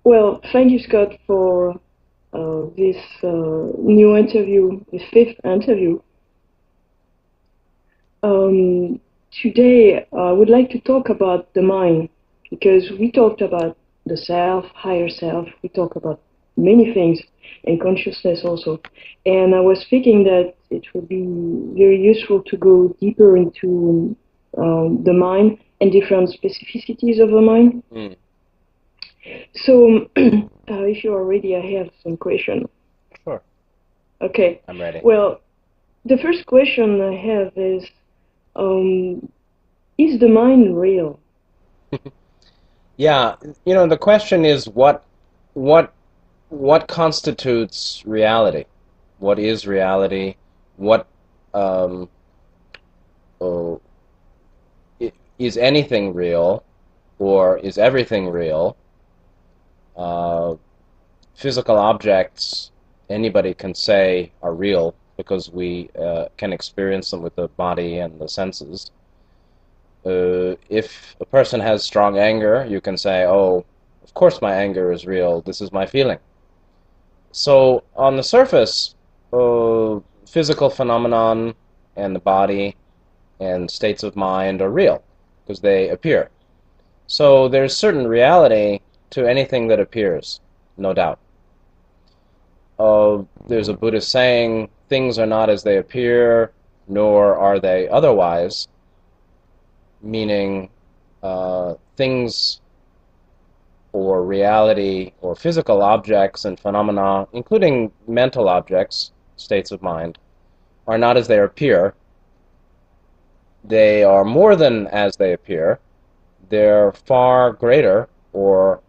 Well, thank you, Scott, for this new interview, this fifth interview. Um, Today, I would like to talk about the mind because we talked about the self, higher self. We talk about many things and consciousness also. And I was thinking that it would be very useful to go deeper into the mind and different specificities of the mind. Mm, So, if you're ready, I have some questions. sure, Okay. I'm ready. Well, the first question I have um, is the mind real? Yeah, the question is what what constitutes reality? What is reality? What um, oh, is anything real, or is everything real? Uh, Physical objects anybody can say are real because we can experience them with the body and the senses. If a person has strong anger, you can say, oh, of course my anger is real. This is my feeling. So on the surface, physical phenomenon and the body and states of mind are real because they appear. So there's certain reality to anything that appears, no doubt. There's a Buddhist saying, things are not as they appear, nor are they otherwise, meaning things or reality or physical objects and phenomena, including mental objects, states of mind, are not as they appear. They are more than as they appear. They're far greater or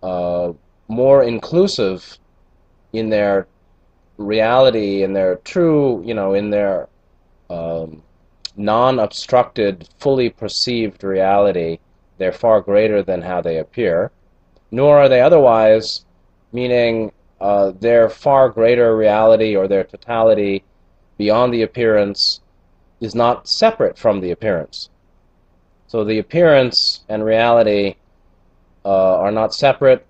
uh, more inclusive in their reality, in their true, in their um, non-obstructed, fully perceived reality. They're far greater than how they appear. Nor are they otherwise, meaning their far greater reality or their totality beyond the appearance is not separate from the appearance. So the appearance and reality are not separate,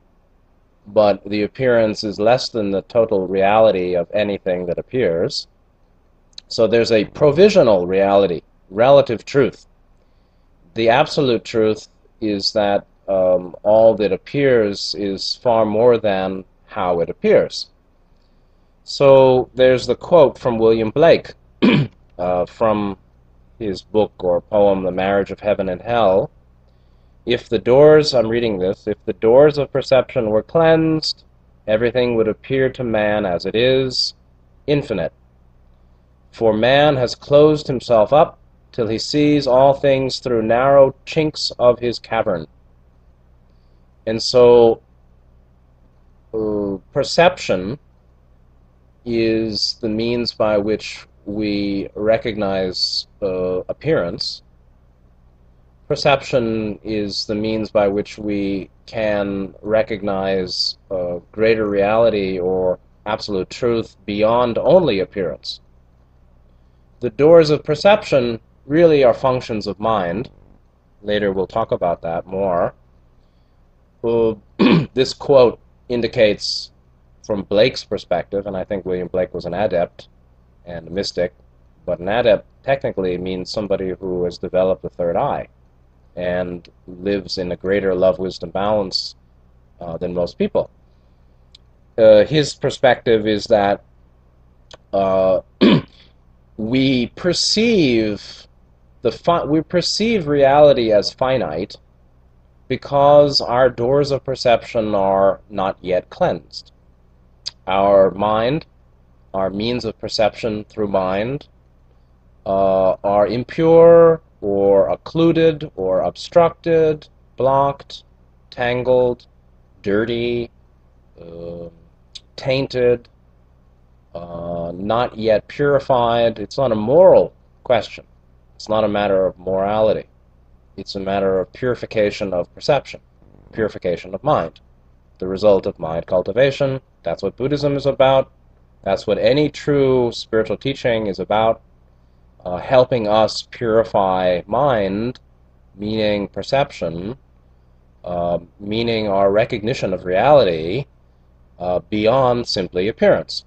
but the appearance is less than the total reality of anything that appears. So there's a provisional reality, relative truth. The absolute truth is that all that appears is far more than how it appears. So there's the quote from William Blake from his book or poem, The Marriage of Heaven and Hell. If the doors, I'm reading this, if the doors of perception were cleansed, everything would appear to man as it is, infinite. For man has closed himself up till he sees all things through narrow chinks of his cavern. And so perception is the means by which we recognize appearance. Perception is the means by which we can recognize greater reality or absolute truth beyond only appearance. The doors of perception really are functions of mind. Later we'll talk about that more. This quote indicates, from Blake's perspective, and I think William Blake was an adept and a mystic, but an adept technically means somebody who has developed a third eye and lives in a greater love, wisdom balance than most people. His perspective is that uh, we perceive we perceive reality as finite because our doors of perception are not yet cleansed. Our mind, our means of perception through mind, are impure or occluded or obstructed, blocked, tangled, dirty, uh, tainted, not yet purified. It's not a moral question. It's not a matter of morality. It's a matter of purification of perception, purification of mind, the result of mind cultivation. That's what Buddhism is about. That's what any true spiritual teaching is about, helping us purify mind, meaning perception, meaning our recognition of reality beyond simply appearance.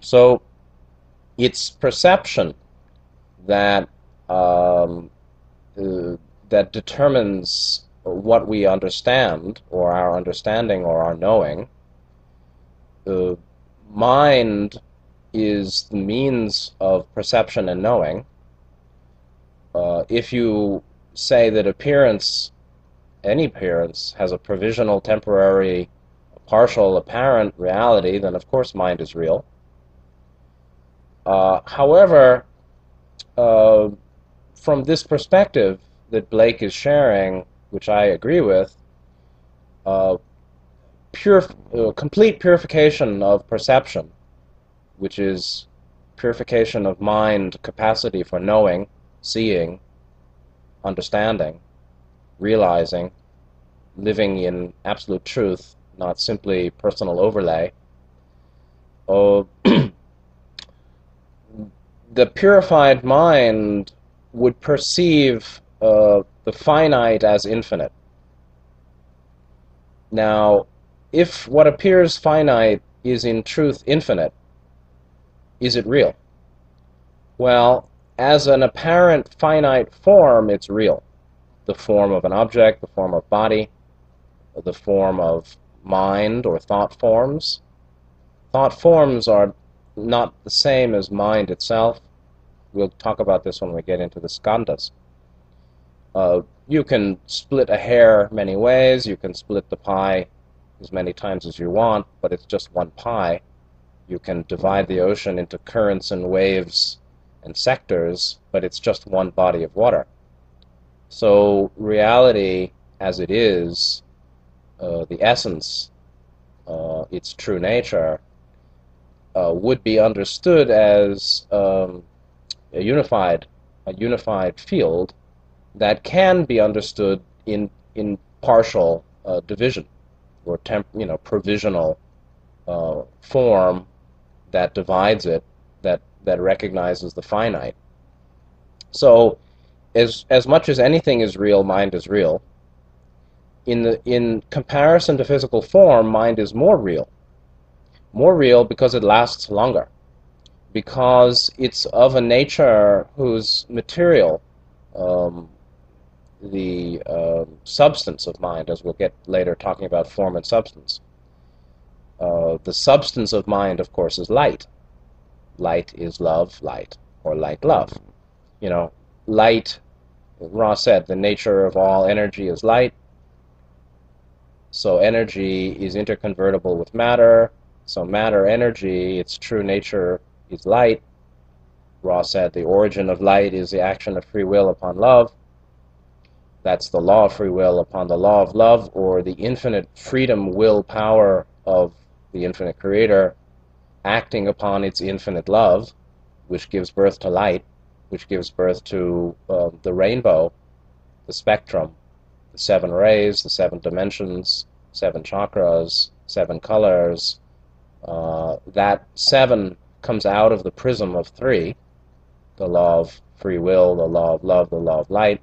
So it's perception that um, that determines what we understand, or our understanding, or our knowing. The mind is the means of perception and knowing. If you say that appearance, any appearance, has a provisional, temporary, partial, apparent reality, then of course mind is real. However, uh, from this perspective that Blake is sharing, which I agree with, uh, complete purification of perception, which is purification of mind capacity for knowing, seeing, understanding, realizing, living in absolute truth, not simply personal overlay. Uh, the purified mind would perceive the finite as infinite. Now, if what appears finite is in truth infinite, is it real? Well, as an apparent finite form, it's real. The form of an object, the form of body, the form of mind or thought forms. Thought forms are not the same as mind itself. We'll talk about this when we get into the skandhas. You can split a hair many ways. You can split the pie as many times as you want, but it's just one pie. You can divide the ocean into currents and waves and sectors, but it's just one body of water. So reality as it is, the essence, its true nature, would be understood as a unified field that can be understood in partial division, or provisional form that divides it, that recognizes the finite. So as much as anything is real, mind is real. In comparison to physical form, mind is more real. More real because it lasts longer, because it's of a nature whose material, um, the substance of mind, as we'll get later talking about form and substance. The substance of mind, of course, is light. Light is love, light, or light, love. You know, light, Ra said, the nature of all energy is light. So energy is interconvertible with matter. So matter, energy, its true nature is light. Ra said the origin of light is the action of free will upon love. That's the law of free will upon the law of love, or the infinite freedom will power of the infinite creator acting upon its infinite love, which gives birth to light, which gives birth to the rainbow, the spectrum, the seven rays, the seven dimensions, seven chakras, seven colors. That seven comes out of the prism of three, the law of free will, the law of love, the law of light,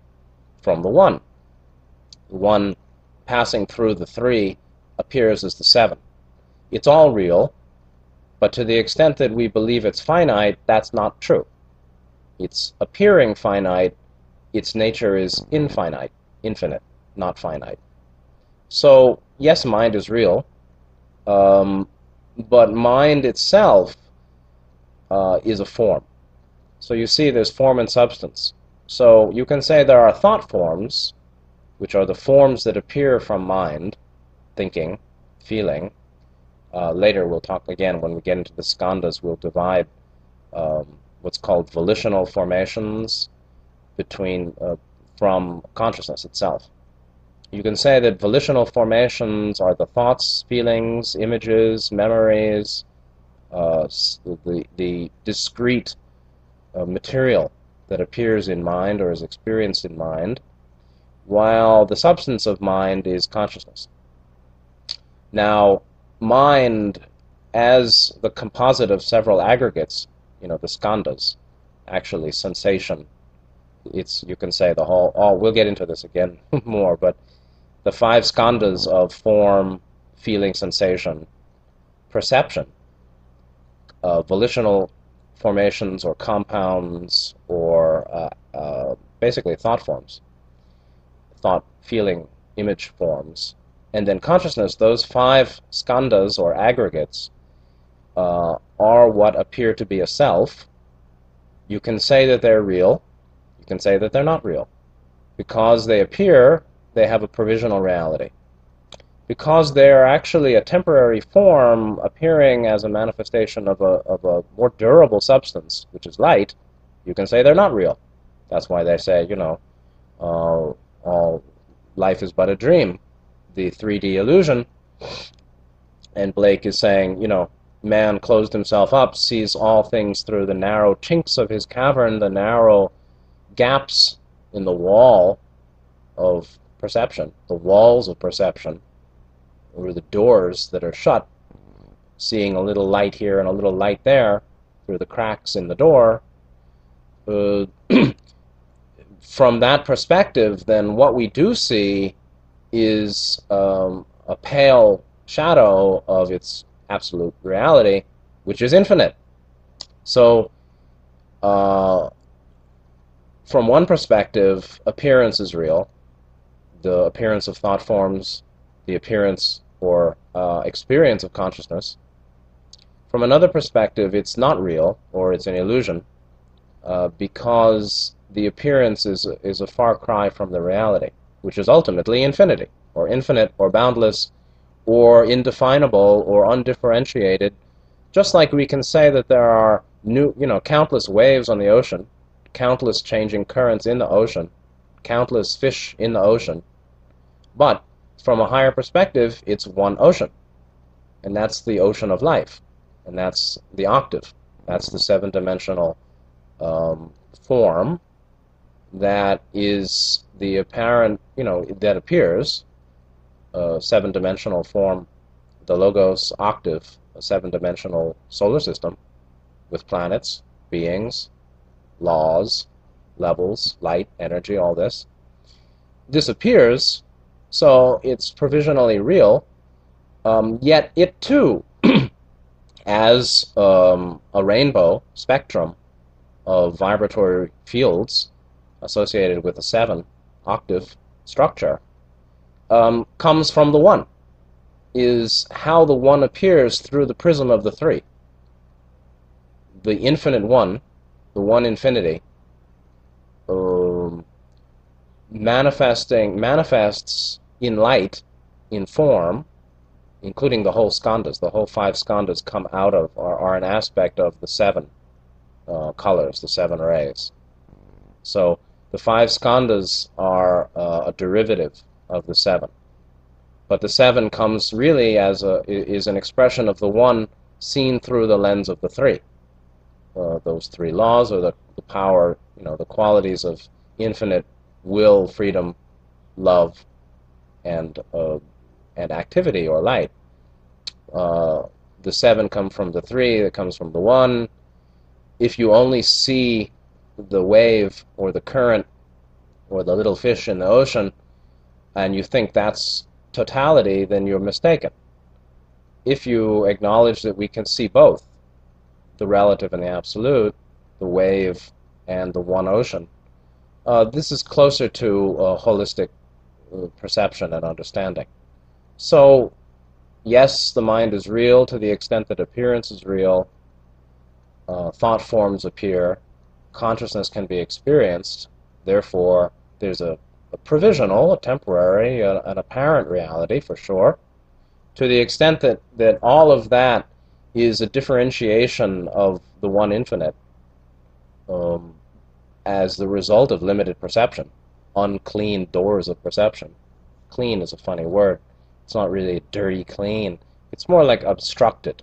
from the one. The one passing through the three appears as the seven. It's all real, but to the extent that we believe it's finite, that's not true. It's appearing finite, its nature is infinite, not finite. So, yes, mind is real, but mind itself is a form. So you see there's form and substance. So you can say there are thought forms, which are the forms that appear from mind, thinking, feeling. Later we'll talk again, when we get into the skandhas, we'll divide what's called volitional formations from consciousness itself. You can say that volitional formations are the thoughts, feelings, images, memories, the discrete material that appears in mind or is experienced in mind, while the substance of mind is consciousness. Now, mind, as the composite of several aggregates, the skandhas, actually sensation, you can say the whole, we'll get into this again more, but the five skandhas of form, feeling, sensation, perception, volitional formations or compounds or basically thought forms, thought, feeling, image forms. And then consciousness, those five skandhas or aggregates are what appear to be a self. You can say that they're real. You can say that they're not real. Because they appear, they have a provisional reality. Because they're actually a temporary form appearing as a manifestation of a more durable substance, which is light, you can say they're not real. That's why they say, all life is but a dream, the 3D illusion. And Blake is saying, man closed himself up, sees all things through the narrow chinks of his cavern, the narrow gaps in the wall of perception, the walls of perception, or the doors that are shut, seeing a little light here and a little light there through the cracks in the door. From that perspective, then what we do see is a pale shadow of its absolute reality, which is infinite. So, from one perspective, appearance is real. The appearance of thought forms, the appearance or experience of consciousness. From another perspective, it's not real, or it's an illusion, because the appearance is a far cry from the reality, which is ultimately infinity, or infinite, or boundless, or indefinable, or undifferentiated. Just like we can say that there are countless waves on the ocean, countless changing currents in the ocean, countless fish in the ocean, but from a higher perspective, it's one ocean, and that's the ocean of life, and that's the octave. That's the seven-dimensional form that is the apparent, that appears, seven-dimensional form, the Logos octave, a seven-dimensional solar system with planets, beings, laws, levels, light, energy, all this. This appears, so it's provisionally real, yet it too, as a rainbow spectrum of vibratory fields associated with a seven octave structure, comes from the one, is how the one appears through the prism of the three. The infinite one, the one infinity, manifests in light, in form, including the whole skandhas. The whole five skandhas come out of, are an aspect of the seven colors, the seven rays. So the five skandhas are a derivative of the seven. But the seven comes really is an expression of the one seen through the lens of the three. Those three laws, or the power, the qualities of infinite will, freedom, love, and activity or light. The seven come from the three, that comes from the one. If you only see the wave or the current or the little fish in the ocean and you think that's totality, then you're mistaken. If you acknowledge that we can see both, the relative and the absolute, the wave and the one ocean, this is closer to holistic perception and understanding. So, yes, the mind is real to the extent that appearance is real, thought forms appear, consciousness can be experienced, therefore there's a provisional, a temporary, an apparent reality for sure, to the extent that all of that is a differentiation of the one infinite as the result of limited perception, unclean doors of perception. Clean is a funny word. It's not really dirty clean. It's more like obstructed.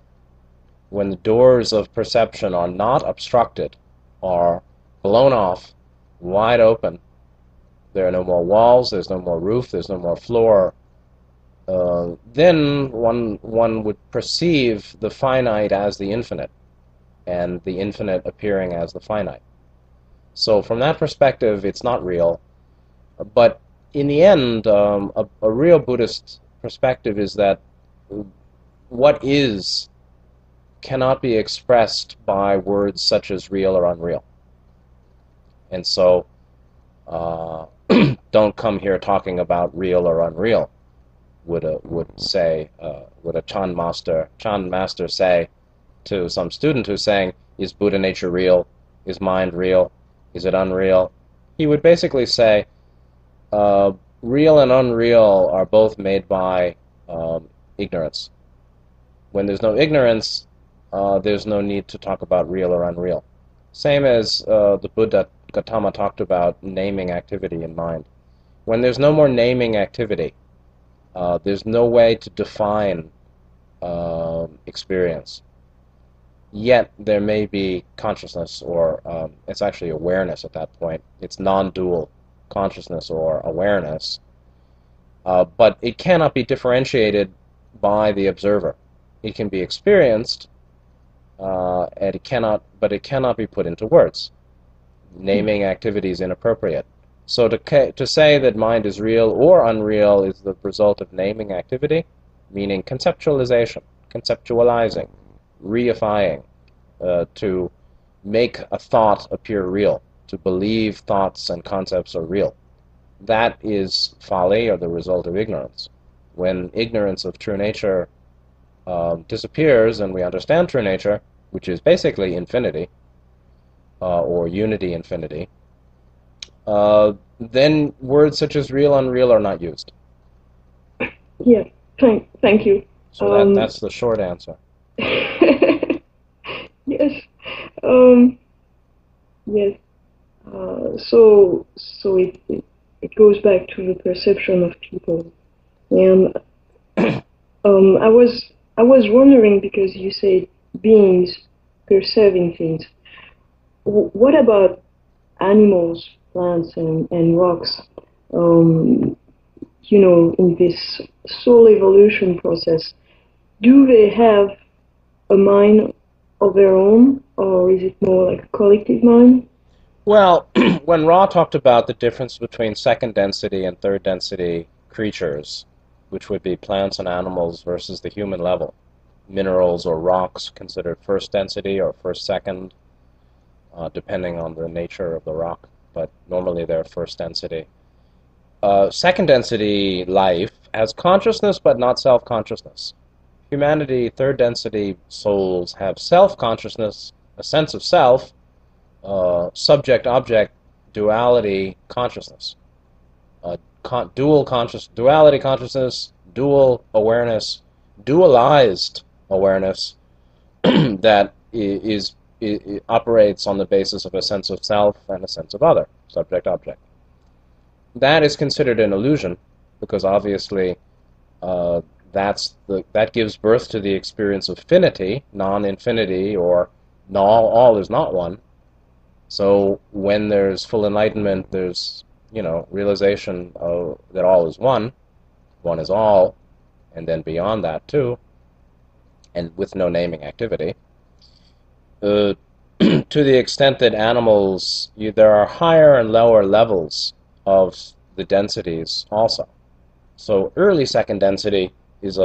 When the doors of perception are not obstructed, are blown off, wide open, there are no more walls, there's no more roof, there's no more floor, then one would perceive the finite as the infinite, and the infinite appearing as the finite. So from that perspective, it's not real, but in the end, a real Buddhist perspective is that what is cannot be expressed by words such as real or unreal. And so, uh, don't come here talking about real or unreal. Would a Chan master say to some student who's saying, is Buddha nature real? Is mind real? Is it unreal? He would basically say, uh, real and unreal are both made by ignorance. When there's no ignorance, there's no need to talk about real or unreal. Same as the Buddha Gautama talked about naming activity in mind. When there's no more naming activity, there's no way to define experience. Yet there may be consciousness, or it's actually awareness at that point. It's non-dual consciousness or awareness, but it cannot be differentiated by the observer. It can be experienced, and but it cannot be put into words. Naming activity is inappropriate. So to say that mind is real or unreal is the result of naming activity, meaning conceptualization, conceptualizing, reifying, to make a thought appear real, to believe thoughts and concepts are real. That is folly, or the result of ignorance. When ignorance of true nature disappears and we understand true nature, which is basically infinity, or unity infinity, then words such as real, unreal are not used. Yeah, thank you. So that's the short answer. Yes. Um, yes. So it goes back to the perception of people, and I was wondering, because you said beings perceiving things. What about animals, plants, and rocks? Um, in this soul evolution process, do they have a mind of their own, or is it more like a collective mind? Well, when Ra talked about the difference between second density and third density creatures, which would be plants and animals versus the human level, minerals or rocks considered first density or first second, depending on the nature of the rock, but normally they're first density. Second density life has consciousness but not self-consciousness. Humanity, third density souls have self-consciousness, a sense of self, subject-object duality consciousness. Duality consciousness, dual awareness, dualized awareness that operates on the basis of a sense of self and a sense of other, subject-object. That is considered an illusion, because obviously that gives birth to the experience of finity, non-infinity, or all is not one. So when there's full enlightenment, there's realization that all is one is all, and then beyond that too, and with no naming activity. To the extent that animals, there are higher and lower levels of the densities also. So early second density is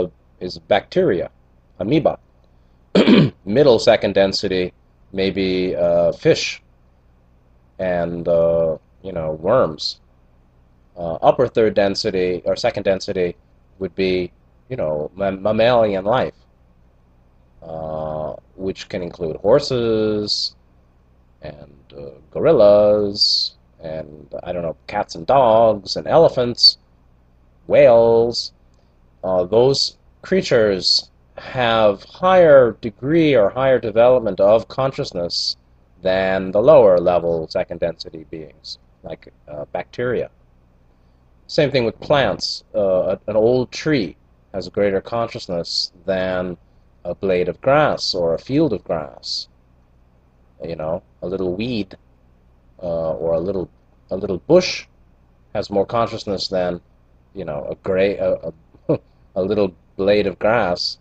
bacteria, amoeba. Middle second density may be fish and worms. Upper third density or second density would be mammalian life, which can include horses and gorillas and cats and dogs and elephants, whales. Those creatures have higher degree or higher development of consciousness than the lower level second density beings, like bacteria. Same thing with plants. An old tree has a greater consciousness than a blade of grass or a field of grass. A little weed or a little bush has more consciousness than a little blade of grass.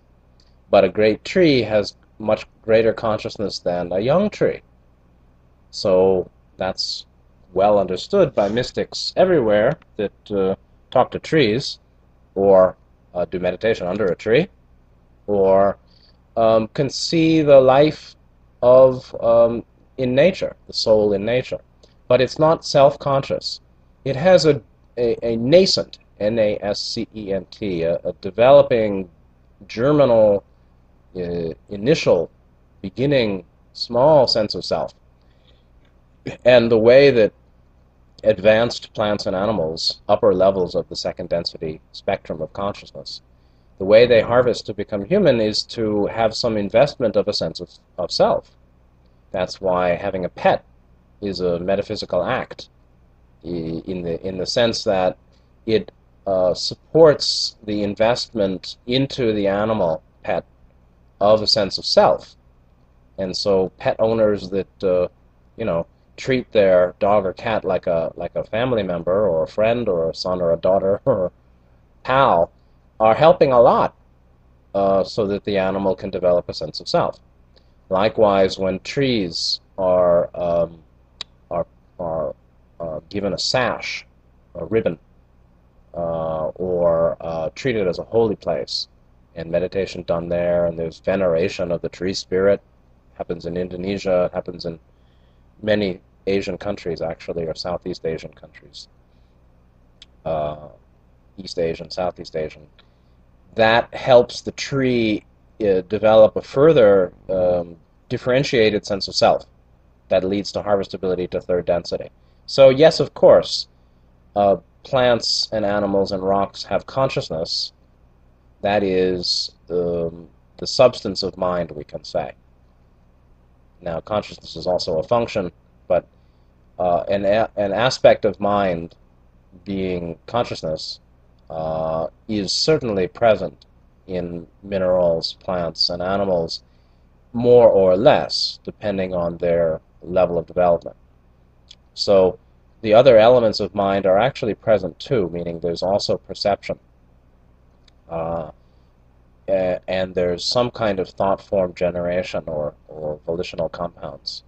But a great tree has much greater consciousness than a young tree. So that's well understood by mystics everywhere that talk to trees or do meditation under a tree or can see the life of in nature, the soul in nature. But it's not self-conscious. It has a nascent, N-A-S-C-E-N-T, a developing germinal, initial, beginning, small sense of self. And the way that advanced plants and animals, upper levels of the second density spectrum of consciousness, the way they harvest to become human is to have some investment of a sense of self. That's why having a pet is a metaphysical act in the sense that it supports the investment into the animal pet of a sense of self. And so pet owners that treat their dog or cat like a family member or a friend or a son or a daughter or a pal are helping a lot so that the animal can develop a sense of self. Likewise, when trees are given a sash, a ribbon, or treated as a holy place, and meditation done there, and there's veneration of the tree spirit. Happens in Indonesia, happens in many Asian countries, actually, or Southeast Asian countries, East Asian, Southeast Asian. That helps the tree develop a further differentiated sense of self that leads to harvestability to third density. So yes, of course, plants and animals and rocks have consciousness. That is the substance of mind, we can say. Now, consciousness is also a function, but an aspect of mind being consciousness is certainly present in minerals, plants, and animals, more or less, depending on their level of development. So the other elements of mind are actually present too, meaning there's also perception. And there's some kind of thought form generation or volitional compounds.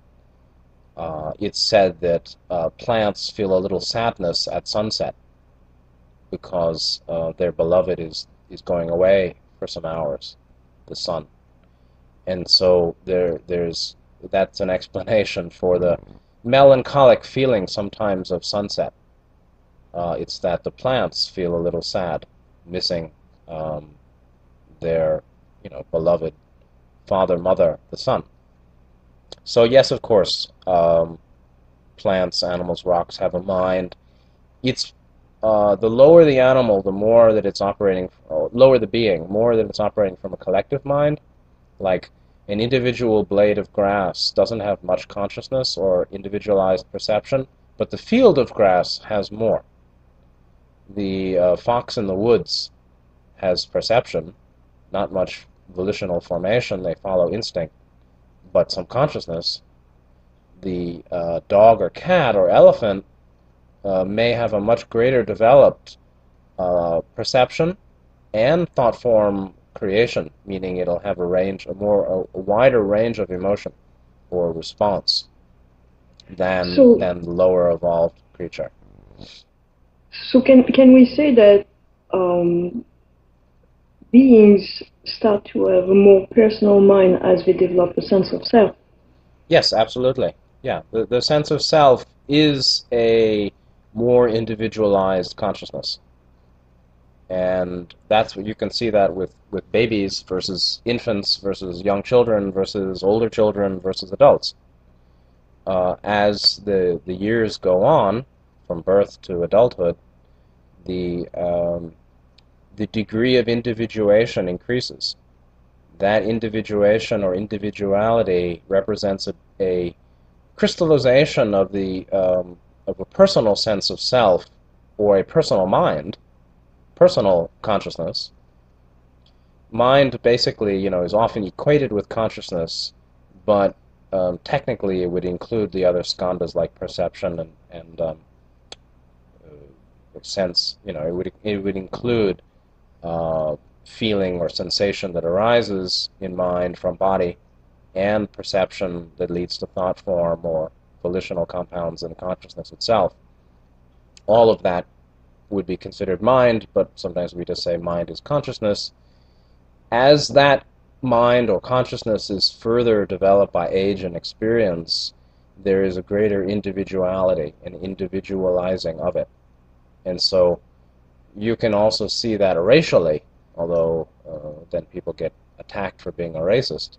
It's said that plants feel a little sadness at sunset because their beloved is going away for some hours, the sun. And so that's an explanation for the melancholic feeling sometimes of sunset. It's that the plants feel a little sad, missing their beloved father, mother, the sun. So yes, of course, plants, animals, rocks have a mind. It's the lower the animal, the more that it's operating, lower the being, more that it's operating from a collective mind. Like an individual blade of grass doesn't have much consciousness or individualized perception, but the field of grass has more. The fox in the woods has perception, not much volitional formation, they follow instinct, but some consciousness. The dog or cat or elephant may have a much greater developed perception and thought form creation, meaning it'll have a wider range of emotion or response than the lower evolved creature. So can we say that beings start to have a more personal mind as they develop a sense of self? Yes, absolutely. Yeah, the sense of self is a more individualized consciousness. And that's what you can see that with babies versus infants versus young children versus older children versus adults. As the years go on, from birth to adulthood, the degree of individuation increases. That individuation or individuality represents a crystallization of a personal sense of self or a personal mind, personal consciousness. Mind basically, is often equated with consciousness, but technically it would include the other skandhas like perception and sense. It would include feeling or sensation that arises in mind from body, and perception that leads to thought form or volitional compounds in consciousness itself. All of that would be considered mind, but sometimes we just say mind is consciousness. As that mind or consciousness is further developed by age and experience, there is a greater individuality and individualizing of it. And so you can also see that racially, although then people get attacked for being a racist,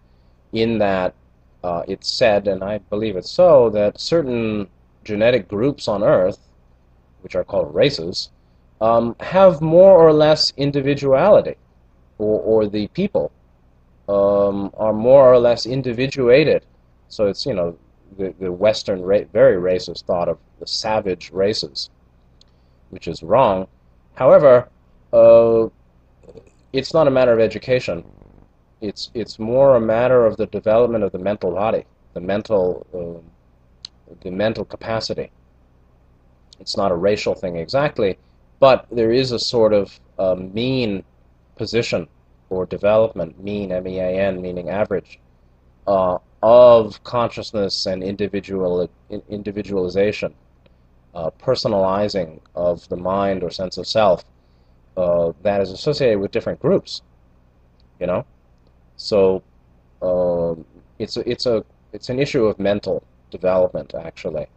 in that it's said, and I believe it's so, that certain genetic groups on Earth, which are called races, have more or less individuality, or the people are more or less individuated. So it's, the Western very racist thought of the savage races, which is wrong. However, it's not a matter of education. It's more a matter of the development of the mental body, the mental capacity. It's not a racial thing exactly, but there is a sort of mean position or development, mean, M-E-A-N, meaning average, of consciousness and individualization, personalizing of the mind or sense of self that is associated with different groups, you know. So it's an issue of mental development, actually.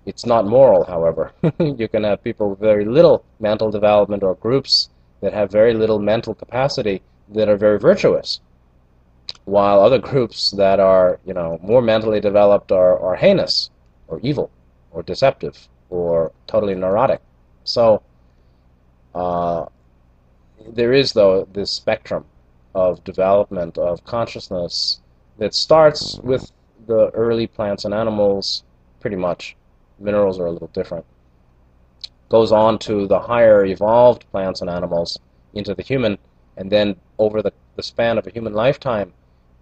It's not moral, however. You can have people with very little mental development or groups that have very little mental capacity that are very virtuous, while other groups that are, more mentally developed are heinous or evil or deceptive or totally neurotic. So there is, though, this spectrum of development of consciousness that starts with the early plants and animals, pretty much. Minerals are a little different. Goes on to the higher evolved plants and animals, into the human, and then over the span of a human lifetime,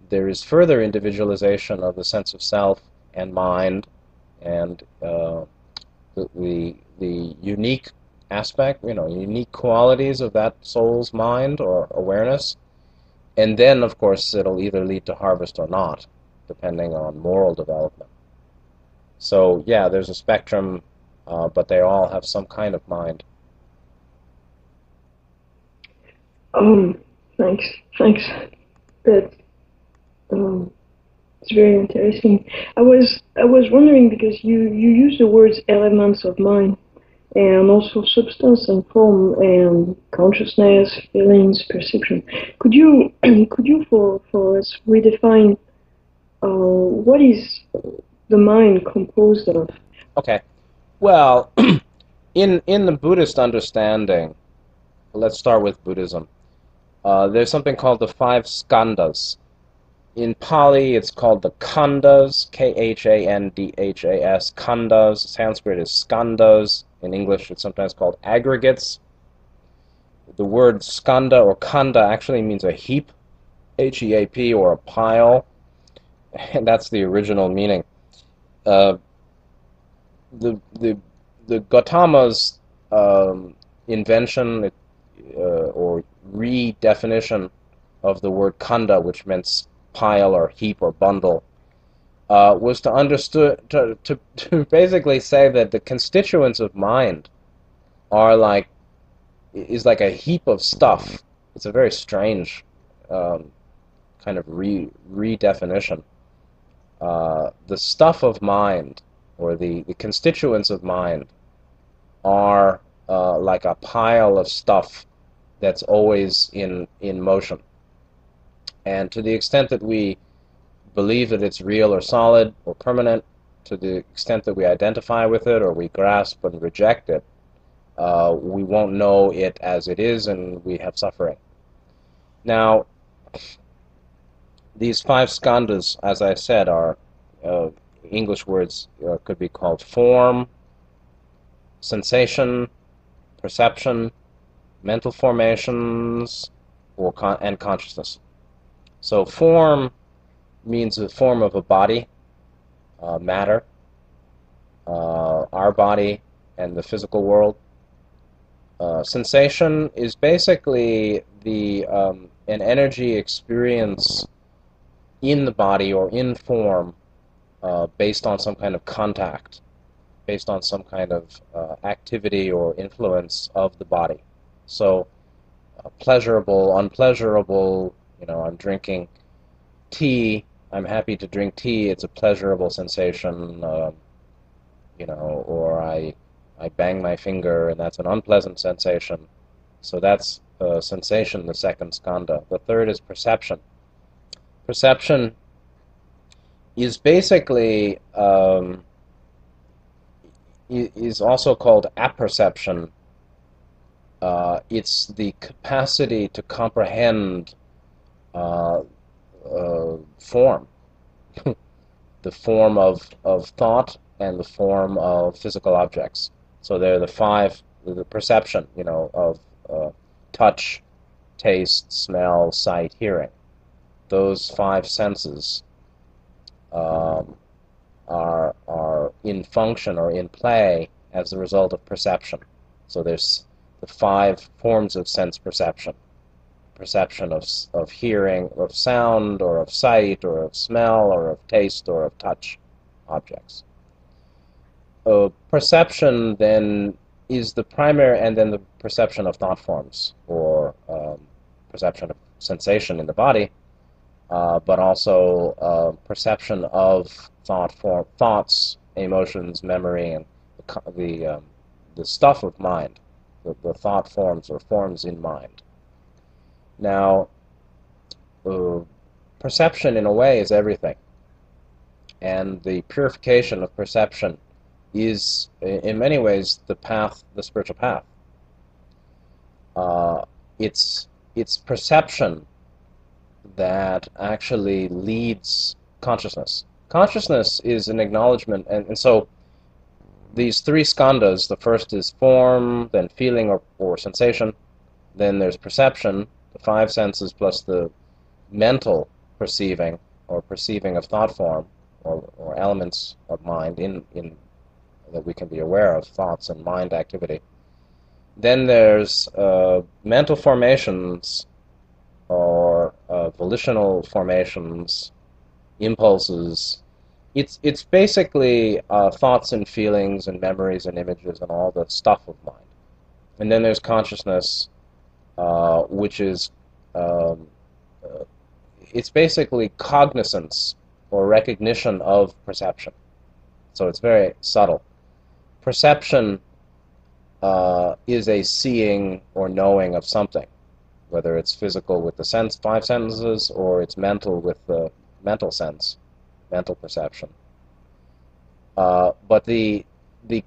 there is further individualization of the sense of self and mind, and the unique aspect, unique qualities of that soul's mind or awareness. And then, of course, it'll either lead to harvest or not, depending on moral development. So, yeah, there's a spectrum, but they all have some kind of mind. Thanks. That it's very interesting. I was wondering, because you use the words elements of mind, and also substance and form and consciousness, feelings, perception. Could you for us redefine what is the mind composed of? Okay. Well, in the Buddhist understanding, let's start with Buddhism. There's something called the five skandhas. In Pali, it's called the khandhas, Khandhas, khandhas. Sanskrit is skandhas. In English, it's sometimes called aggregates. The word skandha or khanda actually means a heap, H-E-A-P, or a pile, and that's the original meaning. The Gautama's invention or redefinition of the word khanda, which meant pile or heap or bundle, was to basically say that the constituents of mind is like a heap of stuff. It's a very strange kind of redefinition. The stuff of mind, or the constituents of mind, are like a pile of stuff that's always in motion. And to the extent that we believe that it's real or solid or permanent, to the extent that we identify with it or we grasp and reject it, we won't know it as it is, and we have suffering. Now, these five skandhas, as I said, are English words could be called form, sensation, perception, mental formations, and consciousness. So form means the form of a body, matter, our body, and the physical world. Sensation is basically an energy experience in the body or in form based on some kind of contact, based on some kind of activity or influence of the body. So pleasurable, unpleasurable, I'm drinking tea, I'm happy to drink tea, it's a pleasurable sensation, or I bang my finger and that's an unpleasant sensation. So that's sensation, the second skandha. The third is perception. Perception is basically is also called apperception. It's the capacity to comprehend uh, form, the form of thought and the form of physical objects. So they're the perception, of touch, taste, smell, sight, hearing. Those five senses um, are in function or in play as a result of perception. So there's the five forms of sense perception. Perception of hearing, of sound, or of sight, or of smell, or of taste, or of touch objects. Perception then is the primary, and then the perception of thought forms, or perception of sensation in the body, but also perception of thoughts, emotions, memory, and the stuff of mind, the thought forms or forms in mind. Now, perception in a way is everything, and the purification of perception is in many ways the spiritual path. It's perception that actually leads consciousness. Consciousness is an acknowledgement, and so these three skandhas, the first is form, then feeling or sensation, then there's perception, the five senses plus the mental perceiving or perceiving of thought form or elements of mind in that we can be aware of, thoughts and mind activity. Then there's mental formations or volitional formations, impulses. It's basically thoughts and feelings and memories and images and all the stuff of mind. And then there's consciousness, which is it's basically cognizance or recognition of perception. So it's very subtle. Perception is a seeing or knowing of something, whether it's physical with the five senses, or it's mental with the mental sense, mental perception. But the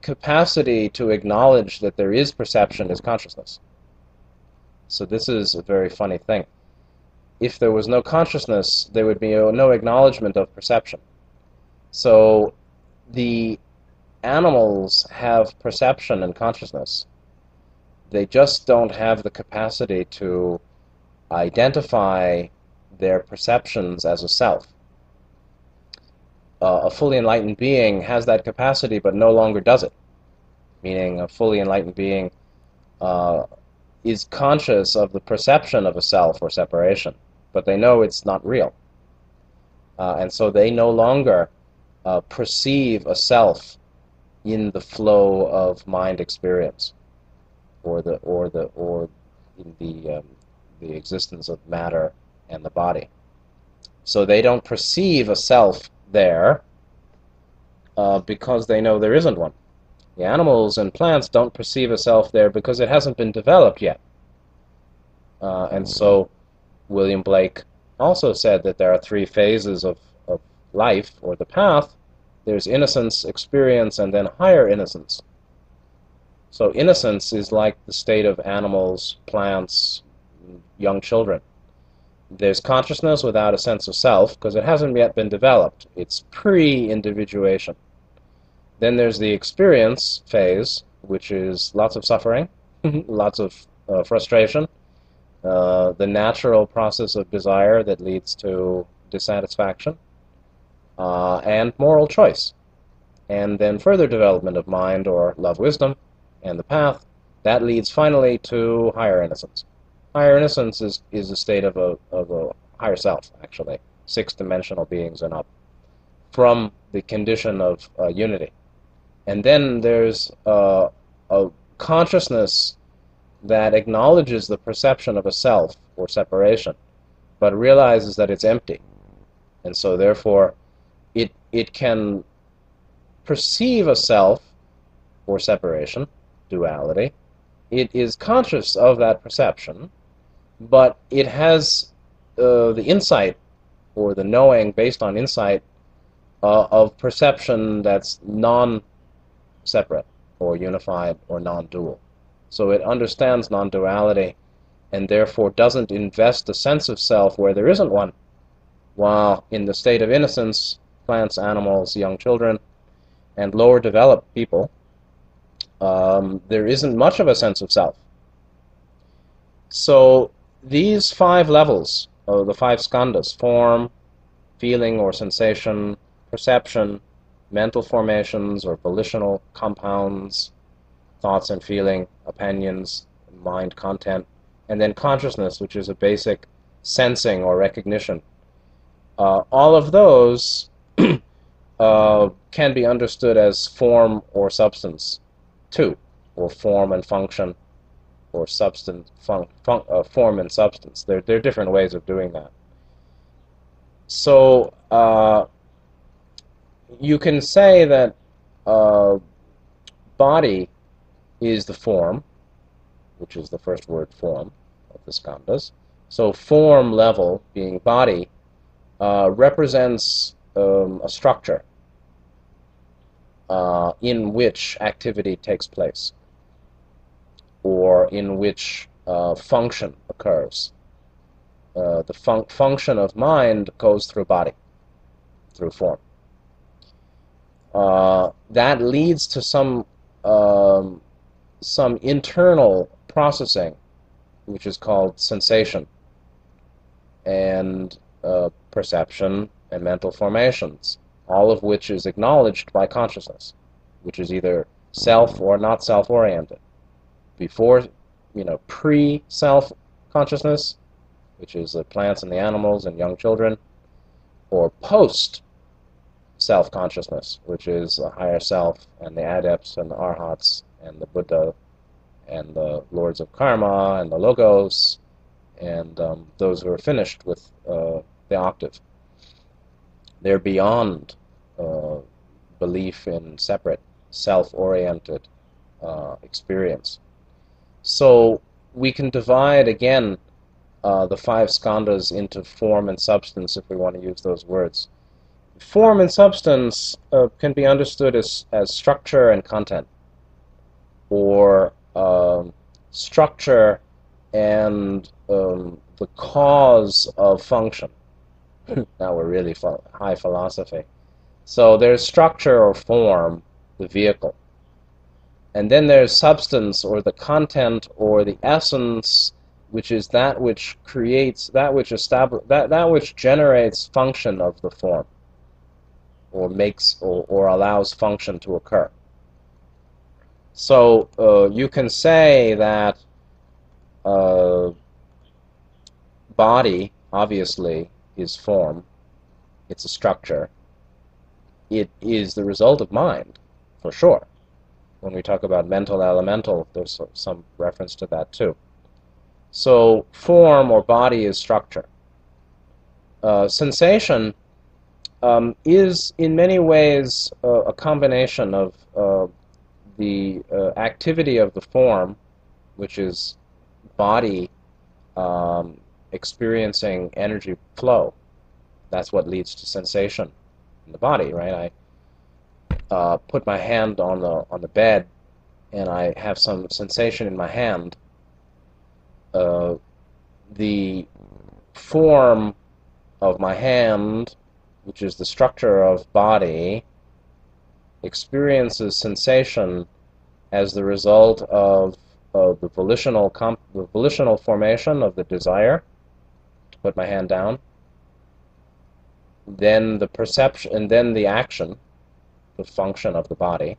capacity to acknowledge that there is perception is consciousness. So this is a very funny thing. If there was no consciousness, there would be no acknowledgement of perception. So the animals have perception and consciousness. They just don't have the capacity to identify their perceptions as a self. A fully enlightened being has that capacity, but no longer does it. Meaning a fully enlightened being is conscious of the perception of a self or separation, but they know it's not real. And so they no longer perceive a self in the flow of mind experience, or in the existence of matter and the body. So they don't perceive a self there because they know there isn't one. The animals and plants don't perceive a self there because it hasn't been developed yet. And so William Blake also said that there are three phases of life, or the path. There's innocence, experience, and then higher innocence. So innocence is like the state of animals, plants, young children. There's consciousness without a sense of self, because it hasn't yet been developed. It's pre-individuation. Then there's the experience phase, which is lots of suffering, lots of frustration, the natural process of desire that leads to dissatisfaction, and moral choice. And then further development of mind or love wisdom and the path, that leads finally to higher innocence. Higher innocence is a state of a higher self, actually, six-dimensional beings and up. From the condition of unity. And then there's a consciousness that acknowledges the perception of a self or separation, but realizes that it's empty. And so therefore it can perceive a self or separation, duality. It is conscious of that perception, but it has the insight or the knowing based on insight of perception that's non-separate or unified or non-dual. So it understands non-duality and therefore doesn't invest a sense of self where there isn't one, while in the state of innocence, plants, animals, young children, and lower developed people, there isn't much of a sense of self. So these 5 levels, the 5 skandhas, form, feeling or sensation, perception, mental formations or volitional compounds, thoughts and feeling, opinions, mind content, and then consciousness, which is a basic sensing or recognition. All of those can be understood as form or substance, too, or form and function, or substance, form and substance. There are different ways of doing that. So you can say that body is the form, which is the first word, form, of the skandhas. So form level, being body, represents a structure in which activity takes place, or in which function occurs. The function of mind goes through body, through form. That leads to some internal processing, which is called sensation, and perception and mental formations, all of which is acknowledged by consciousness, which is either self or not self-oriented. Before, pre-self consciousness, which is the plants and the animals and young children, or post self-consciousness, which is a higher self and the adepts and the arhats and the Buddha and the lords of karma and the logos and those who are finished with the octave. They're beyond belief in separate, self-oriented experience. So we can divide, again, the 5 skandhas into form and substance, if we want to use those words. Form and substance can be understood as structure and content, or structure and the cause of function. Now we're really high philosophy. So there's structure or form, the vehicle. And then there's substance, or the content, or the essence, which is that which creates, that which generates function of the form, or makes or allows function to occur. So you can say that body, obviously, is form. It's a structure. It is the result of mind, for sure. When we talk about mental elemental, there's some reference to that too. So form or body is structure. Sensation is in many ways a combination of the activity of the form, which is body experiencing energy flow. That's what leads to sensation in the body, right? I put my hand on the bed, and I have some sensation in my hand. The form of my hand, which is the structure of body, experiences sensation as the result of the volitional formation of the desire to put my hand down, then the perception, and then the action, the function of the body,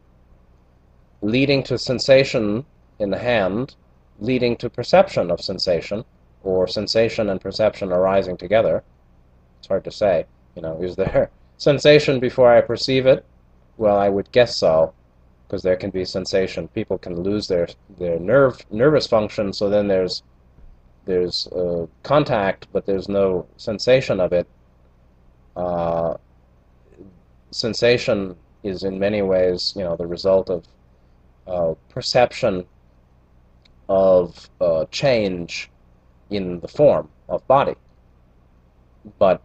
leading to sensation in the hand, leading to perception of sensation, or sensation and perception arising together. It's hard to say, is there sensation before I perceive it? Well, I would guess so, because there can be sensation. People can lose their nervous function, so then there's contact, but there's no sensation of it. Uh, Sensation is in many ways, the result of perception of change in the form of body. But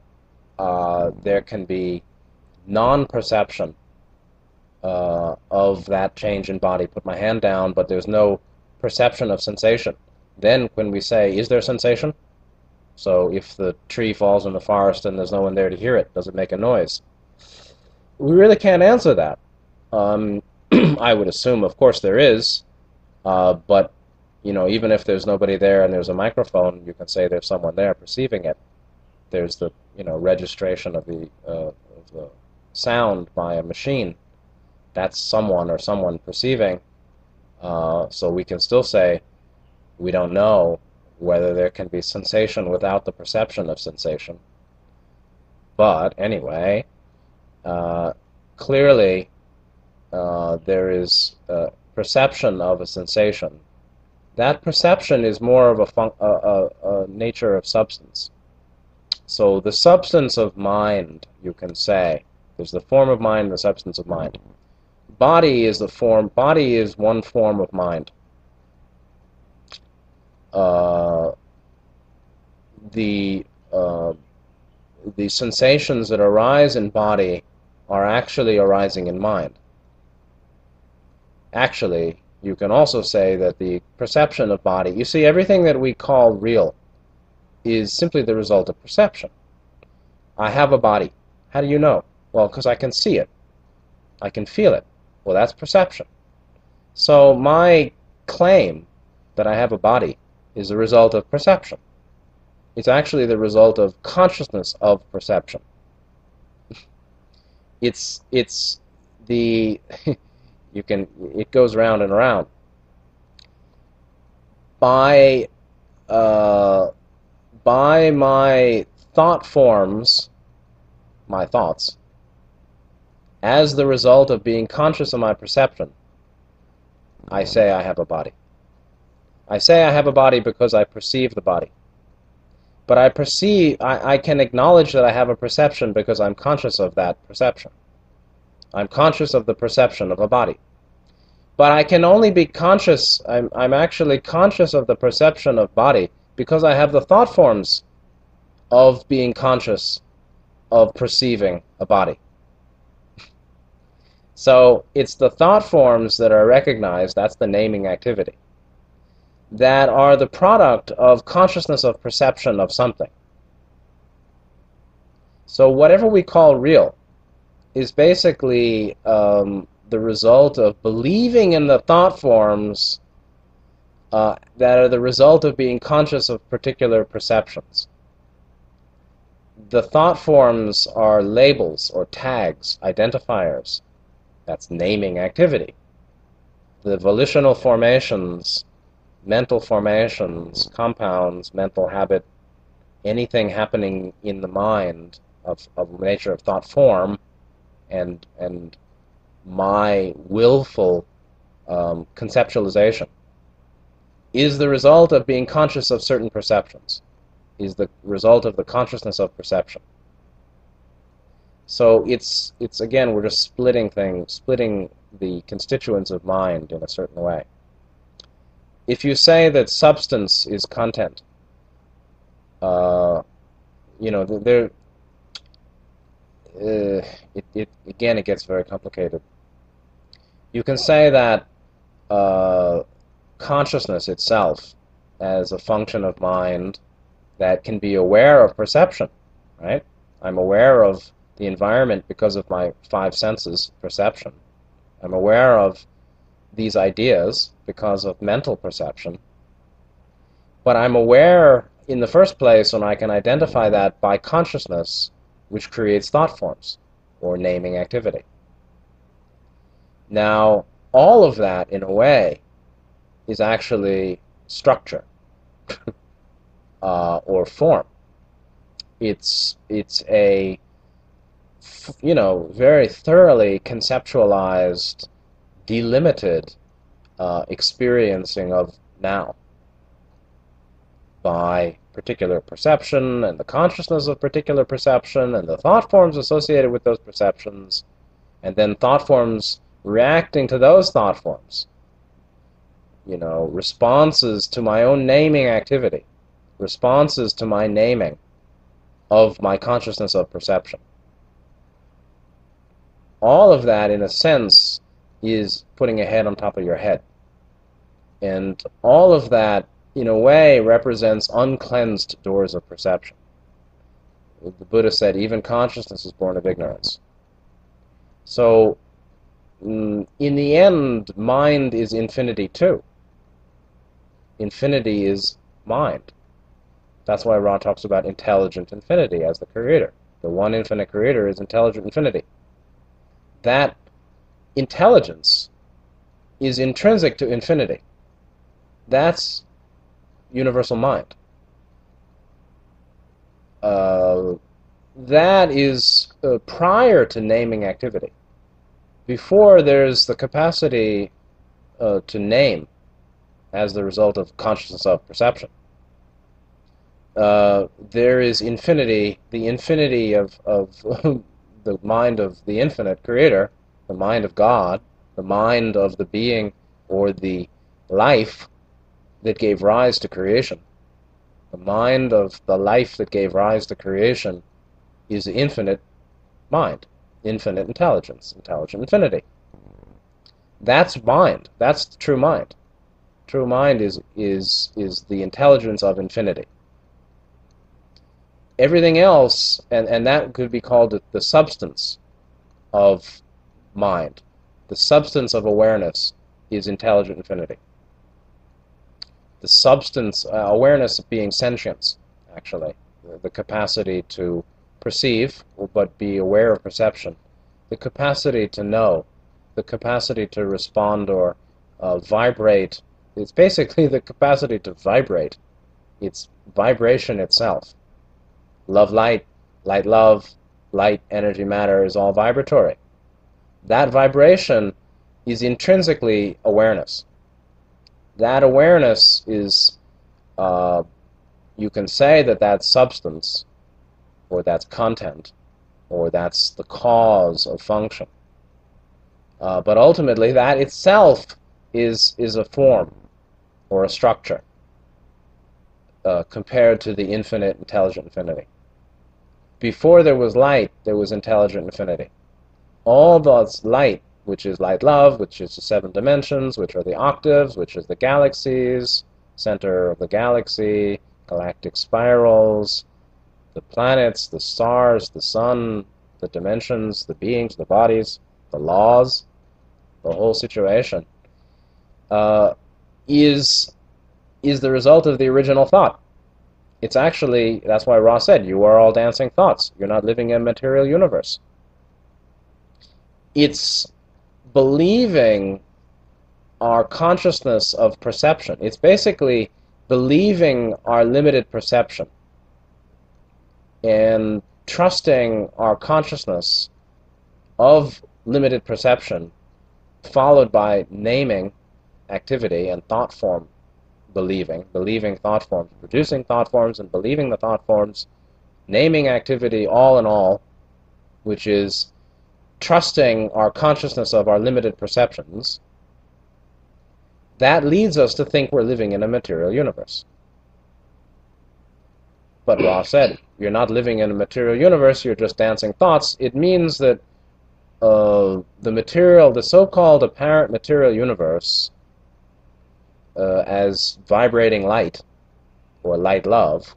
there can be non-perception of that change in body. Put my hand down, but there's no perception of sensation. Then when we say, is there sensation? So if the tree falls in the forest and there's no one there to hear it, does it make a noise? We really can't answer that. I would assume, of course, there is, but even if there's nobody there and there's a microphone, you can say there's someone there perceiving it. There's the registration of the sound by a machine. That's someone or someone perceiving. So we can still say we don't know whether there can be sensation without the perception of sensation. But anyway, clearly there is perception of a sensation. That perception is more of a nature of substance. So the substance of mind, you can say, there's the form of mind and the substance of mind. Body is one form of mind. The sensations that arise in body are actually arising in mind. Actually, you can also say that the perception of body, you see, everything that we call real is simply the result of perception. I have a body. How do you know? Well, because I can see it. I can feel it. Well, that's perception. So my claim that I have a body is the result of perception. It's actually the result of consciousness of perception. It's the it goes round and around. By my thought forms, my thoughts, as the result of being conscious of my perception, I say I have a body. I say I have a body because I perceive the body. But I can acknowledge that I have a perception because I'm conscious of that perception. I'm conscious of the perception of a body. But I can only be conscious, I'm actually conscious of the perception of body because I have the thought forms of being conscious of perceiving a body. So it's the thought forms that are recognized, that's the naming activity, that are the product of consciousness of perception of something. So whatever we call real is basically the result of believing in the thought forms that are the result of being conscious of particular perceptions. The thought forms are labels or tags, identifiers. That's naming activity. The volitional formations, mental formations, compounds, mental habit, anything happening in the mind of nature of thought form and my willful conceptualization is the result of being conscious of certain perceptions, is the result of the consciousness of perception. So it's again, we're just splitting the constituents of mind in a certain way. If you say that substance is content, there again, it gets very complicated. You can say that consciousness itself, as a function of mind that can be aware of perception, right? I'm aware of the environment because of my five senses, perception. I'm aware of these ideas because of mental perception. But I'm aware in the first place when I can identify that by consciousness, which creates thought forms or naming activity. Now, all of that, in a way, is actually structure or form. It's a very thoroughly conceptualized, delimited experiencing of now by particular perception and the consciousness of particular perception and the thought forms associated with those perceptions, and then thought forms reacting to those thought forms. Responses to my own naming activity, responses to my naming of my consciousness of perception. All of that, in a sense, is putting a head on top of your head. And all of that, in a way, represents uncleansed doors of perception. The Buddha said, even consciousness is born of ignorance. So, in the end, mind is infinity too. Infinity is mind. That's why Ra talks about intelligent infinity as the creator. The one infinite creator is intelligent infinity. That intelligence is intrinsic to infinity. That's universal mind. That is prior to naming activity. Before there's the capacity to name as the result of consciousness of perception. There is infinity, the infinity of the mind of the infinite creator, the mind of God, the mind of the being or the life that gave rise to creation. The mind of the life that gave rise to creation is the infinite mind, infinite intelligence, intelligent infinity. That's mind. That's the true mind. True mind is the intelligence of infinity. Everything else, and that could be called the substance of mind. The substance of awareness is intelligent infinity. The substance, awareness being sentience, actually, the capacity to perceive, but be aware of perception, the capacity to know, the capacity to respond or vibrate. It's basically the capacity to vibrate. It's vibration itself. Love, light, light, love, light, energy, matter is all vibratory. That vibration is intrinsically awareness. That awareness is, you can say that that's substance, or that's content, or that's the cause of function. But ultimately, that itself is a form or a structure compared to the infinite, intelligent infinity. Before there was light, there was intelligent infinity. All that's light, which is light love, which is the 7 dimensions, which are the octaves, which is the galaxies, center of the galaxy, galactic spirals, the planets, the stars, the sun, the dimensions, the beings, the bodies, the laws, the whole situation, is the result of the original thought. It's actually, that's why Ra said, you are all dancing thoughts. You're not living in a material universe. It's believing our consciousness of perception. It's basically believing our limited perception and trusting our consciousness of limited perception, followed by naming activity and thought form believing thought forms, producing thought forms and believing the thought forms, naming activity all in all, which is trusting our consciousness of our limited perceptions. That leads us to think we're living in a material universe. But Ra said, you're not living in a material universe, you're just dancing thoughts. It means that the so-called apparent material universe, as vibrating light, or light love,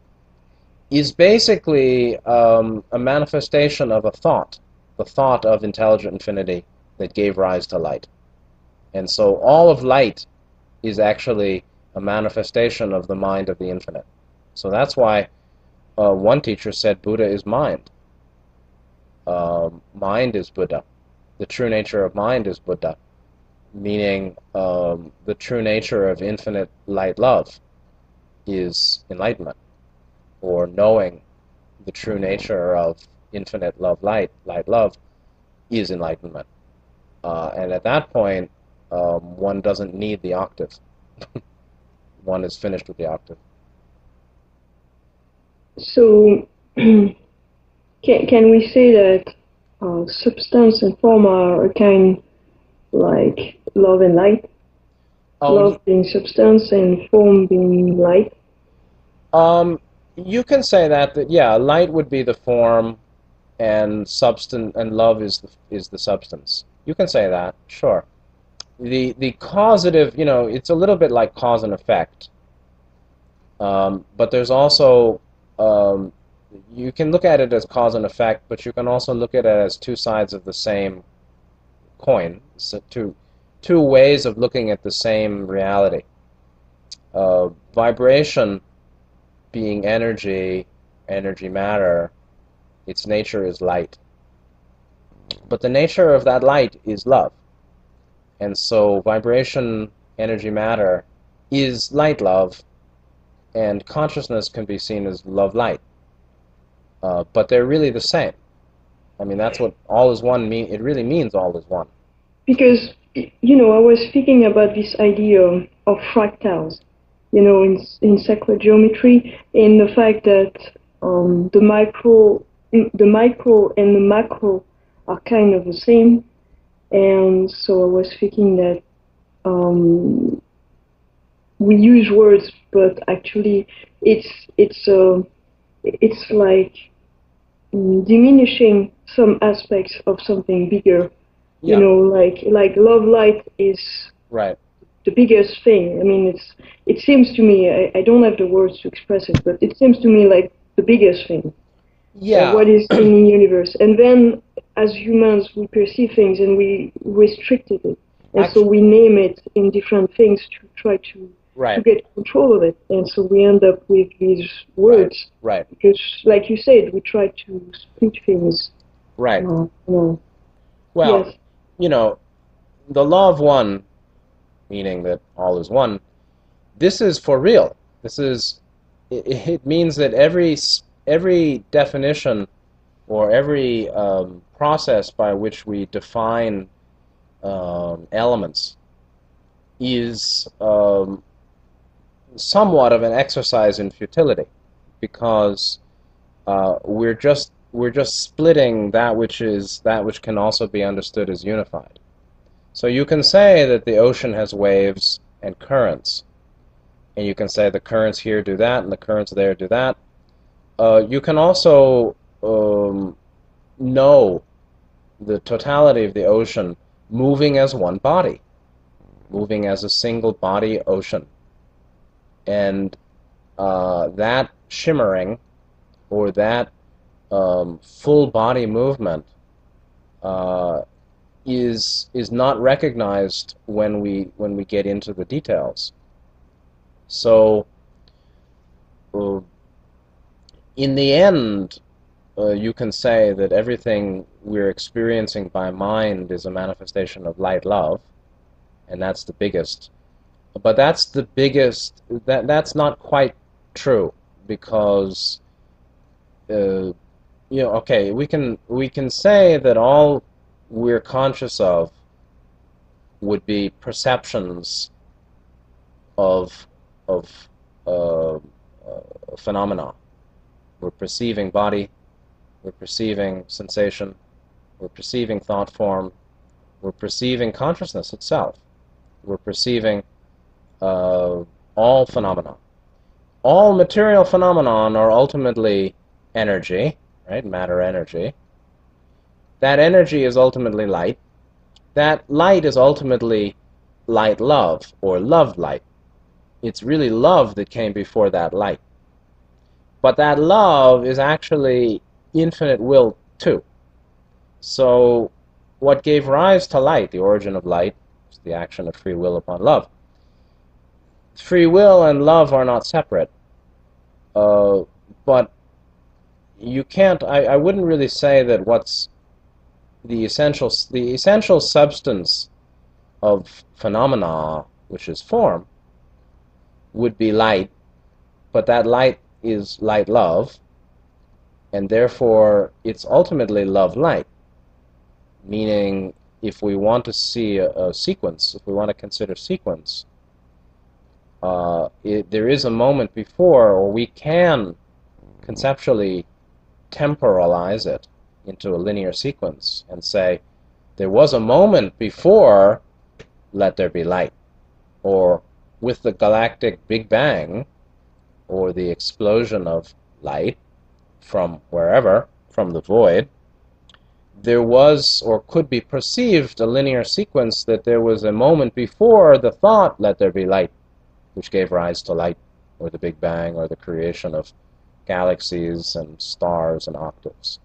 is basically a manifestation of a thought, the thought of intelligent infinity that gave rise to light. And so all of light is actually a manifestation of the mind of the infinite. So that's why one teacher said Buddha is mind. Mind is Buddha. The true nature of mind is Buddha, meaning the true nature of infinite light love is enlightenment, or knowing the true nature of infinite love, light, light, love, is enlightenment. And at that point, one doesn't need the octave. One is finished with the octave. So, can we say that substance and form are a kind like love and light? Oh, Love being substance and form being light? you can say that yeah, light would be the form, and substance and love is the substance. You can say that, sure. The causative, it's a little bit like cause and effect. But there's also, um, you can look at it as cause and effect, but you can also look at it as two sides of the same coin, so two ways of looking at the same reality. Vibration being energy, energy matter, its nature is light. But the nature of that light is love. And so vibration, energy matter, is light love, and consciousness can be seen as love light. But they're really the same. I mean, that's what all is one mean. It really means all is one. Because, I was speaking about this idea of fractals, in sacred geometry, and the fact that the micro and the macro are kind of the same. And so I was thinking that um, we use words, but actually it's it's uh, it's like diminishing some aspects of something bigger. Yeah, Like love light is right. the biggest thing. I mean, it seems to me, I don't have the words to express it, but it seems to me like the biggest thing. Yeah, What is in the universe, and then as humans we perceive things and we restricted it, and so actually, we name it in different things to try to right, get control of it, and so we end up with these right, words right, because, like you said, we try to split things. right. No. Well, Yes. you know, the law of one, meaning that all is one, this is for real. This is, it means that every definition or every process by which we define elements is somewhat of an exercise in futility, because we're just splitting that which can also be understood as unified. So you can say that the ocean has waves and currents, and you can say the currents here do that and the currents there do that. You can also know the totality of the ocean moving as one body, moving as a single body ocean. And that shimmering, or that full body movement, uh, is not recognized when we get into the details. So uh, in the end, you can say that everything we're experiencing by mind is a manifestation of light love, and that's the biggest. But that's the biggest. That's not quite true, because okay, we can say that all we're conscious of would be perceptions of of phenomena. We're perceiving body, we're perceiving sensation, we're perceiving thought form, we're perceiving consciousness itself, we're perceiving uh, all phenomena. All material phenomenon are ultimately energy, right? Matter, energy. That energy is ultimately light. That light is ultimately light love, or love light. It's really love that came before that light. But that love is actually infinite will too. So what gave rise to light, the origin of light, is the action of free will upon love. Free will and love are not separate. But you can't, I wouldn't really say that what's the essential substance of phenomena, which is form, would be light, but that light is light love, And therefore, it's ultimately love light, meaning if we want to see a sequence, if we want to consider sequence, there is a moment before, or we can conceptually temporalize it into a linear sequence and say, there was a moment before let there be light, or with the galactic Big Bang, or the explosion of light from wherever, from the void, there was or could be perceived a linear sequence that there was a moment before the thought, let there be light, which gave rise to light, or the Big Bang, or the creation of galaxies and stars and octaves.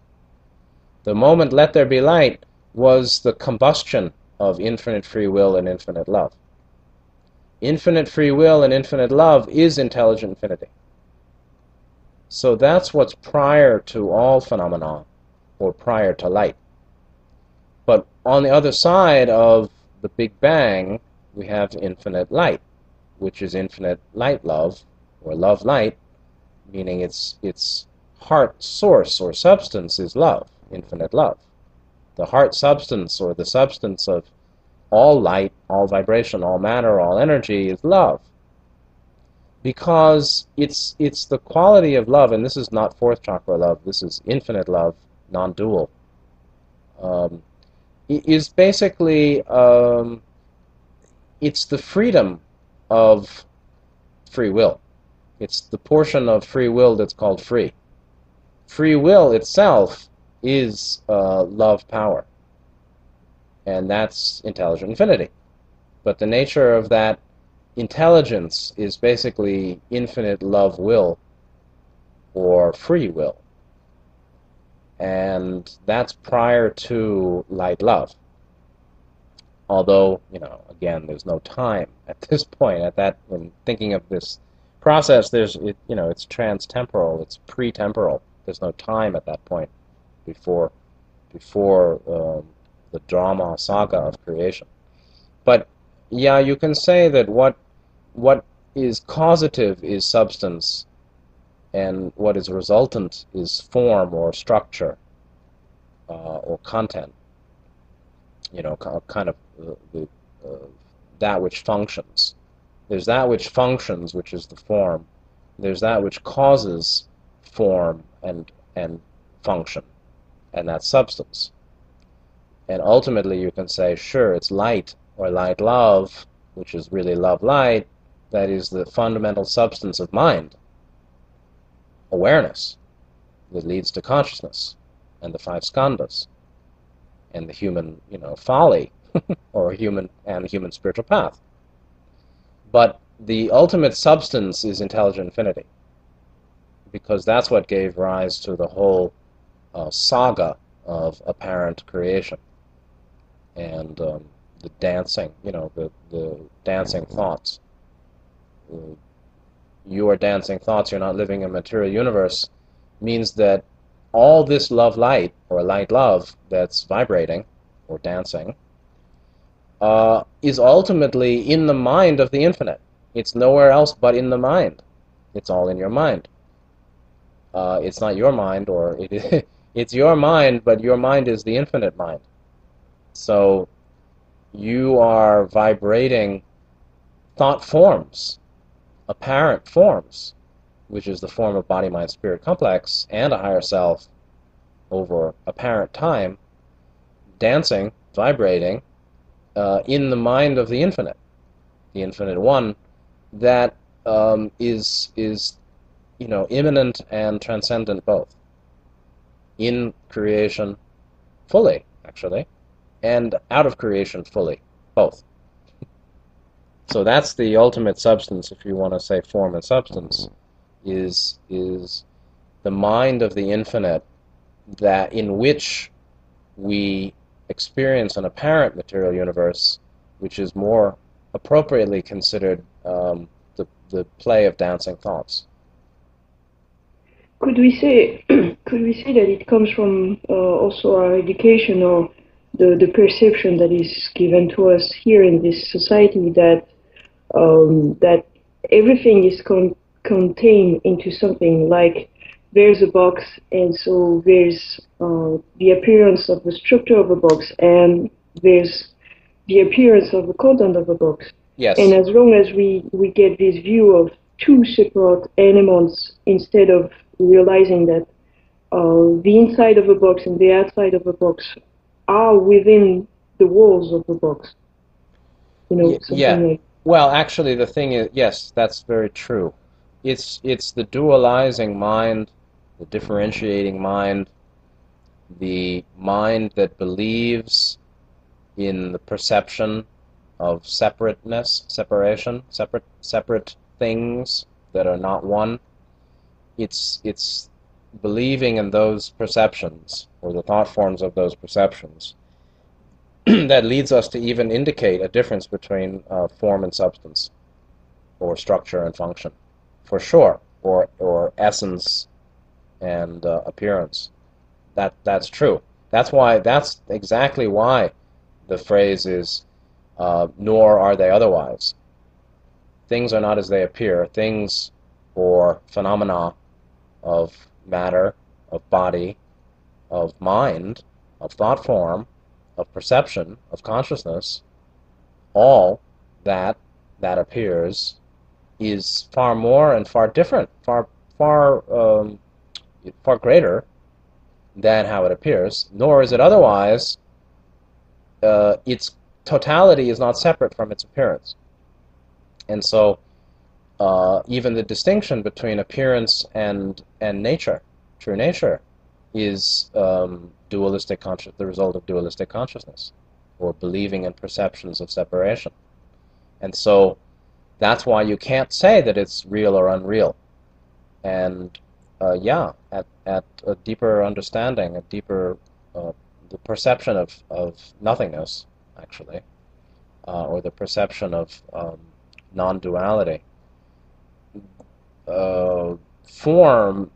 The moment, let there be light, was the combustion of infinite free will and infinite love. Infinite free will and infinite love is intelligent infinity. So that's what's prior to all phenomena, or prior to light. But on the other side of the Big Bang, we have infinite light, which is infinite light love, or love light, meaning its heart source or substance is love, infinite love. The heart substance, or the substance of all light, all vibration, all matter, all energy, is love. Because it's the quality of love, and this is not fourth chakra love, this is infinite love, non-dual, is basically, it's the freedom of free will. It's the portion of free will that's called free. Free will itself is love power, and that's intelligent infinity. But the nature of that intelligence is basically infinite love will, or free will. And that's prior to light love. Although, again, there's no time at this point. When thinking of this process, it's trans-temporal, it's pre-temporal. There's no time at that point before the drama saga of creation. But yeah, you can say that what is causative is substance, and what is resultant is form or structure, or content. Kind of that which functions. There's that which functions, which is the form. There's that which causes form and function, and that's substance. And ultimately you can say, sure, it's light, or light love, which is really love light, that is the fundamental substance of mind, awareness, that leads to consciousness, and the five skandhas, and the human, folly, or human spiritual path. But the ultimate substance is intelligent infinity, because that's what gave rise to the whole saga of apparent creation, and the dancing, the dancing thoughts. Your dancing thoughts, you're not living in a material universe, means that all this love light, or light love, that's vibrating or dancing, is ultimately in the mind of the infinite. It's nowhere else but in the mind. It's all in your mind. It's not your mind, or it's your mind, but your mind is the infinite mind. So you are vibrating thought forms, apparent forms, which is the form of body-mind-spirit complex, and a higher self over apparent time, dancing, vibrating, in the mind of the infinite one, that is immanent and transcendent both, in creation fully, actually, and out of creation fully, both. So that's the ultimate substance, if you want to say form and substance, is the mind of the infinite, that in which we experience an apparent material universe, which is more appropriately considered the play of dancing thoughts. Could we say that it comes from also our education, or the perception that is given to us here in this society, that that everything is contained into something, like there's a box, and so there's the appearance of the structure of a box, and there's the appearance of the content of a box. And Yes. as long as we get this view of two separate elements instead of realizing that the inside of a box and the outside of a box are within the walls of the box, Yeah. something like. Well, actually, the thing is, yes, that's very true. It's the dualizing mind, the differentiating mind, the mind that believes in the perception of separateness, separation, separate things that are not one. It's believing in those perceptions or the thought forms of those perceptions that leads us to even indicate a difference between form and substance, or structure and function, for sure, or essence and appearance. That's true. That's exactly why the phrase is, nor are they otherwise. Things are not as they appear. Things or phenomena of matter, of body, of mind, of thought form, of perception, of consciousness, all that that appears is far more and far different, far greater than how it appears. Nor is it otherwise. Its totality is not separate from its appearance, and so even the distinction between appearance and nature, true nature, is the result of dualistic consciousness, or believing in perceptions of separation. And so that's why you can't say that it's real or unreal. And yeah, at a deeper understanding, the perception of nothingness, actually, or the perception of non-duality, form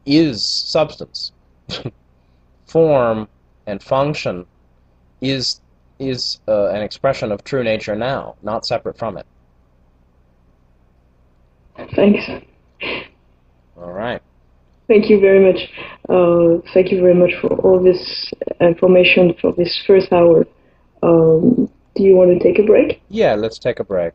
is substance. Form and function is an expression of true nature now, not separate from it. Thanks. All right. Thank you very much. Thank you very much for all this information for this first hour. Do you want to take a break? Yeah, let's take a break.